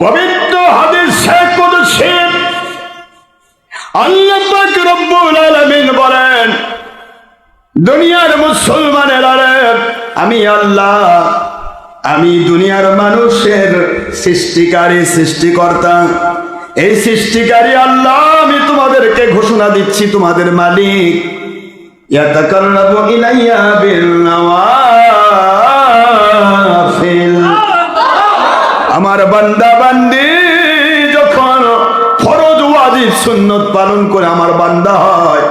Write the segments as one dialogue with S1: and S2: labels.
S1: পবিত্র হাদিসে কুদসি আল্লাহ পাক রব্বুল আলামিন বলেন, দুনিয়ার মুসলমানেরা রে, আমি আল্লাহ, আমি দুনিয়ার মানুষের সৃষ্টিকারী, সৃষ্টিকর্তা। এই সৃষ্টিকারী আল্লাহ, আমি তোমাদেরকে ঘোষণা দিচ্ছি, তোমাদের মালিক। ইয়াতাকাররাবু ইলাইয়া বিল নওয়াফিল। আমার বান্দা বান্দি যখন ফরজ ওয়াজিব সুন্নত পালন করে আমার বান্দা হয়,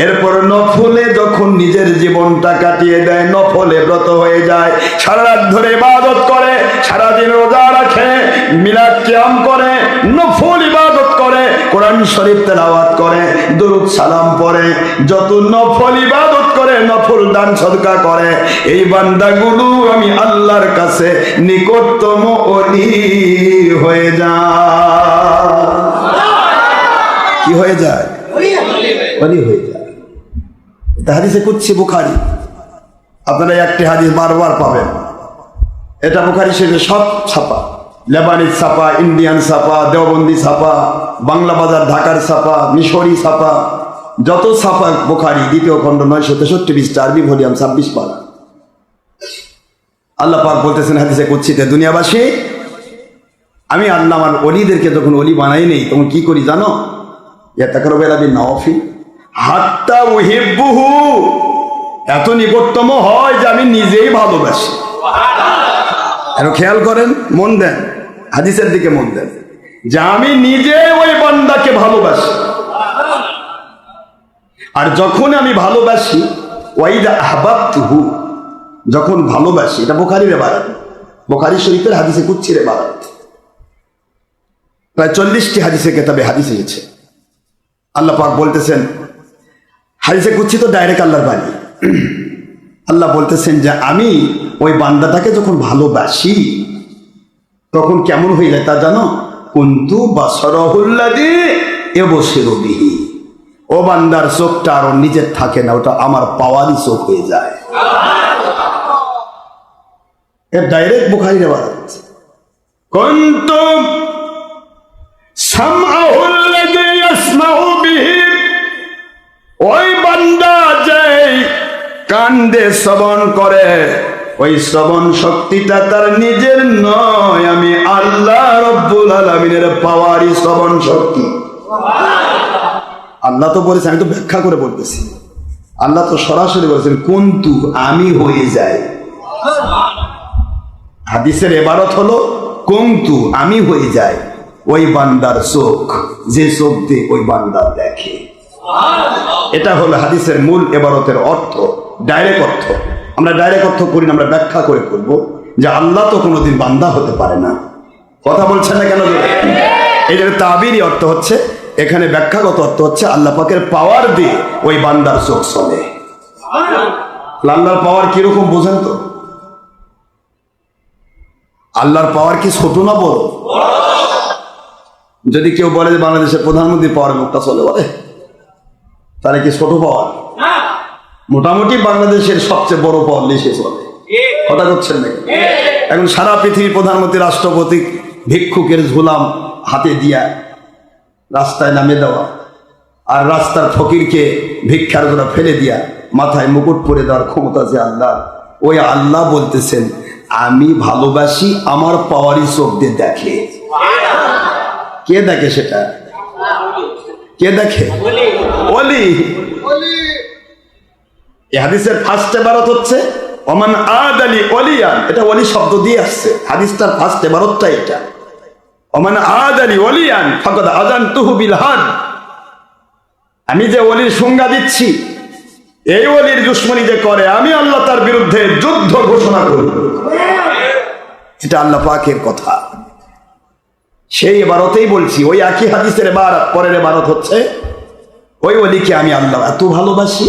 S1: এরপর নফলে যখন নিজের জীবনটা কাটিয়ে দেয়, নফলে ব্রত হয়ে যায়, সারা রাত ধরে ইবাদত করে, সারাদিন রোজা রাখে, মিলাদ কিয়াম করে, নফল ইবাদত করে, কোরআন শরীফ তেলাওয়াত করে, দুরূদ সালাম পড়ে, যত নফল ইবাদত করে, নফল দান সদকা করে, এই বান্দাগুলো আমি আল্লাহর কাছে নিকটতম ওলি হয়ে যায়। কি হয়ে যায়? ওলি হয়ে যায়। হাদিসে কুদসি বুখারী, আপনারা একটি হাদিস বারবার পাবেন। এটা বুখারী শরীফে সব ছাপা, লেবানিজ ছাপা, ইন্ডিয়ান ছাপা, দেওবন্দি ছাপা, বাংলা বাজার ঢাকার ছাপা, মিশরি ছাপা, যত ছাপা বুখারী দ্বিতীয় খণ্ড 963 পৃষ্ঠা, আরবি ভলিউম 26 পারা। আল্লাহ পাক বলতেছেন হাদিসে কুদসিতে, দুনিয়াবাসী, আমি আল্লাহ আমার ওলিদেরকে যখন ওলি বানাই নেই, তখন কি করি জানো? ইয়াতাকাররাবু ইলাইয়া বিন নওয়াফিল হাত্তা উহিব্বুহু, এত নিকটতম হয় যে আমি নিজেই ভালোবাসি। এখন খেয়াল করেন, মন দেন, হাদিসের দিকে মন দেন, যে আমি নিজে ওই বান্দাকে ভালোবাসি। আর যখন আমি ভালোবাসি, ওয়াইদা আহবাবতুহু, যখন ভালোবাসি, এটা বুখারীর ইবারত, বুখারী শরীফের হাদিসে কুদসির ইবারত। প্রায় 40টি হাদিসে কিতাবে হাদিস এসেছে। আল্লাহ পাক বলতেছেন, হাদিসে কুদসি তো ডাইরেক্ট আল্লাহর বাণী। আল্লাহ বলতেছেন যে আমি ওই বান্দাটাকে যখন ভালোবাসি, তখন কেমন হয়ে যায় তা জানো? কুনতু বাসারাহুল্লাযী ইবসিরু বিহি, ও বান্দার চোখটা আর নিজের থাকে না, ওটা আমার পাওয়ারই চোখ হয়ে যায়। এর ডাইরেক্ট বুখারীর ইবারত। কুনতু সামআহুল্লাযী ইয়াসমাউ বিহি, ওই বান্দা যে কান দিয়ে শ্রবণ করে, ওই শ্রবণ শক্তিটা তার নিজের নয়, আমি আল্লাহ রব্বুল আলামিনের পাওয়ারই শ্রবণ শক্তি। আল্লাহ তো বলেছে, আমি তো ব্যাখ্যা করে বলতেছি। আল্লাহ তো সরাসরি বলেছেন, কুনতু, আমি হয়ে যাই। হাদিসের ইবারত হলো কুনতু, আমি হয়ে যাই ওই বান্দার চোখ, যে চোখ দিয়ে ওই বান্দা দেখে। এটা হলো হাদিসের মূল ইবারতের অর্থ, ডাইরেক্ট অর্থ। আমরা ডাইরেক্ট অর্থ করি না, আমরা ব্যাখ্যা করে করব যে আল্লাহ তো কোনোদিন বান্দা হতে পারে না। কথা বলছেন না কেন? এই যে তাবিরি অর্থ হচ্ছে, এখানে ব্যাখ্যাগত অর্থ হচ্ছে আল্লাহ পাকের পাওয়ার দিয়ে ওই বান্দার চোখ চলে। আল্লাহর পাওয়ার কিরকম বোঝেন তো? আল্লাহর পাওয়ার কি ছোট না বড়? যদি কেউ বলে যে বাংলাদেশের প্রধানমন্ত্রী পাওয়ার মুখটা চলে, বলে তাহলে কি ছোট পাওয়ার? মোটামুটি বাংলাদেশের সবচেয়ে বড় পাওয়ার লিসে চলে। কথা করছেন নাকি? এখন সারা পৃথিবীর প্রধানমন্ত্রী, রাষ্ট্রপতি ভিক্ষুকের ঝুলাম হাতে দিয়া রাস্তায় নামে দেওয়া, আর রাস্তার ফকিরকে ভিক্ষার জন্য ফেলে দিয়া মাথায় মুকুট পরে দেওয়ার ক্ষমতা যে আল্লাহ, ওই আল্লাহ বলতেছেন আমি ভালোবাসি, আমার পাওয়ারই চোখ দিয়ে দেখে। কে দেখে সেটা? কে দেখে? ওলি। এই হাদিসের ফার্স্ট ইবারত হচ্ছে ওমান আদালি ওলিয়ান, এটা ওলি শব্দ দিয়ে আসছে। হাদিসটার ফার্স্ট ইবারতটা এটা, ওমান আদালি ওলিয়ান ফাকাদ আযানতুহু বিল হাদ, আমি যে ওলির সংজ্ঞা দিচ্ছি, এই ওলির দুশমনি যে করে, আমি আল্লাহ তার বিরুদ্ধে যুদ্ধ ঘোষণা করব। এটা আল্লাহ পাকের কথা। সেই ইবারতেই বলছি, ওই একই হাদিসের ইবারত পরের ইবারত হচ্ছে ওই ওলিকে আমি আল্লাহ এত ভালোবাসি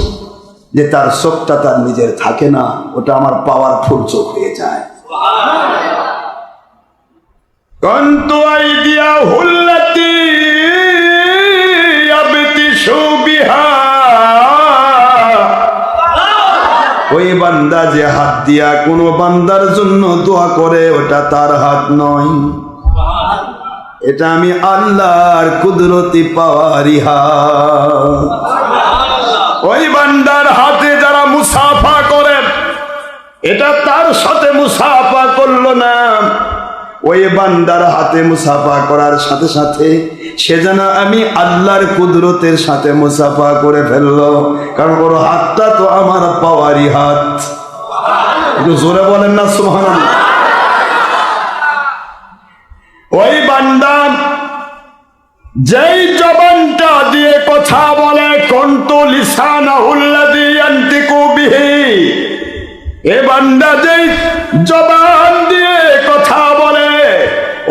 S1: যে তার চোখটা তার নিজের থাকে না, ওটা আমার পাওয়ারফুল চোখ হয়ে যায়। কুনতু আইদিয়াহুল্লাতী ইয়াবতিশু বিহা, ওই বান্দা যে হাত দিয়া কোনো বান্দার জন্য দোয়া করে, ওটা তার হাত নয়। এটা আমি আল্লাহর কুদরতি পাওয়ারি হাত। ওই বান্দার হাতে যারা মুসাফা করেন, এটা তার সাথে মুসাফা করলো না, ওই বান্দার হাতে মুসাফা করার সাথে সাথে সে যেন আমি আল্লাহর কুদরতের সাথে মুসাফা করে ফেললো, কারণ ওর হাতটা তো আমার পাওয়ারি হাত। একটু জোরে বলেন না সুবহানাল্লাহ। ওই বান্দা যেই জবানটা দিয়ে কথা বলে, কন্তু লিসানাহুল্লাযী ইয়ানতিকু বিহি, এ বান্দা যেই জবান দিয়ে কথা বলে,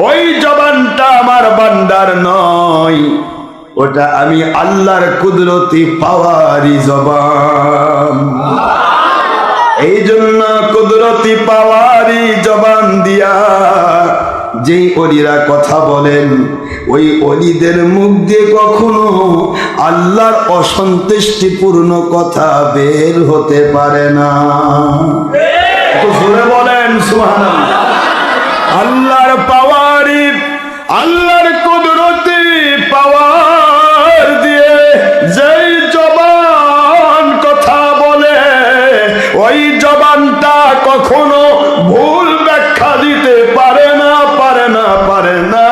S1: ওই জবানটা আমার বান্দার নয়, ওটা আমি আল্লাহর কুদরতি পাওয়ারি জবান। এই জন্য কুদরতি পাওয়ারি জবান দিয়া যেই অলিরা কথা বলেন, ওই অলিদের মুখ দিয়ে কখনো আল্লাহর অসন্তুষ্টিপূর্ণ কথা বের হতে পারে না। জোরে বলেন সুবহানাল্লাহ। আল্লাহর পাওয়ারি, আল্লাহর কুদরতি পাওয়ার দিয়ে যেই জবান কথা বলে, ওই জবানটা কখনো ভুল ব্যাখ্যা দিতে পারে না, পারে না, পারে না,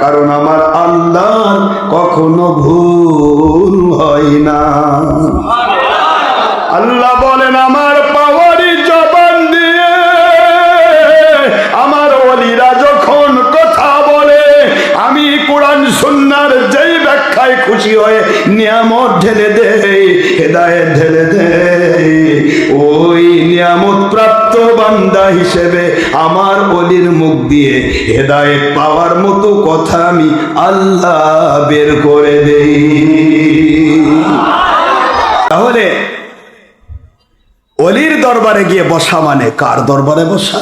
S1: কারণ আমার আল্লাহর কখনো ভুল হয় না। আল্লাহ বলেন আমার পাওয়ারি জবান দিয়ে আমার ওলিরা যখন কথা বলে, আমি কোরআন সুন্নাহর যেই ব্যাখ্যায় খুশি হয়ে নিয়ামত ঢেলে দেই, হেদায়েত ঢেলে দেই, ওই নিয়ামত প্রাপ্ত বান্দা হিসেবে আমার ওলির মুখ দিয়ে হেদায়েত পাওয়ার মতো কথা আমি আল্লাহ বের করে দেই। তাহলে অলির দরবারে গিয়ে বসা মানে কার দরবারে বসা?